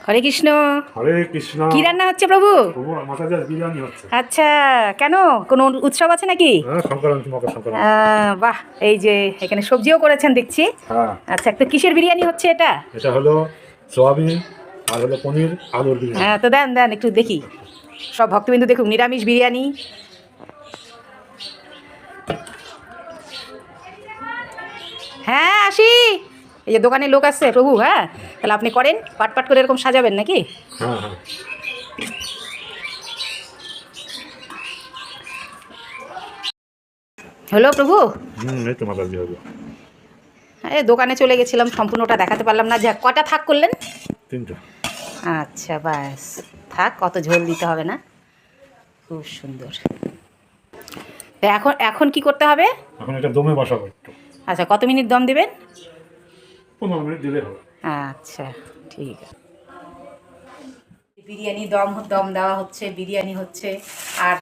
হরে কৃষ্ণ। হরে কৃষ্ণ। কি রান্না হচ্ছে প্রভু? প্রভু মাথায় বিরিয়ানি হচ্ছে। আচ্ছা, কেন কোনো উৎসব আছে নাকি? হ্যাঁ, সংক্রান্তি, মকর সংক্রান্তি। বাহ, এই যে এখানে সবজিও করেছেন দেখছি। হ্যাঁ। আচ্ছা, তো কিসের বিরিয়ানি হচ্ছে এটা? এটা হলো সোয়াবিন আর হলো পনির আলুর বিরিয়ানি। হ্যাঁ, তো দেন দেন একটু দেখি। সব ভক্তবিন্দু দেখুন, নিরামিষ বিরিয়ানি। হ্যাঁ, আসি। এই যে দোকানে লোক আসছে প্রভু। হ্যাঁ, তাহলে আপনি করেন, পাট পাট করে এরকম সাজাবেন নাকি? হ্যাঁ হ্যাঁ। হলো প্রভু? এই তো মাথায় দিয়ে হবে। এই দোকানে চলে গেছিলাম, সম্পূর্ণটা দেখাতে পারলাম না। যাক, কটা থাক করলেন? 3টা। আচ্ছা, ব্যাস থাক, কত ঝোল দিতে হবে না। খুব সুন্দর। তো এখন এখন কি করতে হবে? এখন এটা দমে বসাবো একটু। আচ্ছা, কত মিনিট দম দেবেন? 15 মিনিট দিলে হবে। আচ্ছা, ঠিক আছে। বিরিয়ানি দম দম দেওয়া হচ্ছে, বিরিয়ানি হচ্ছে। আর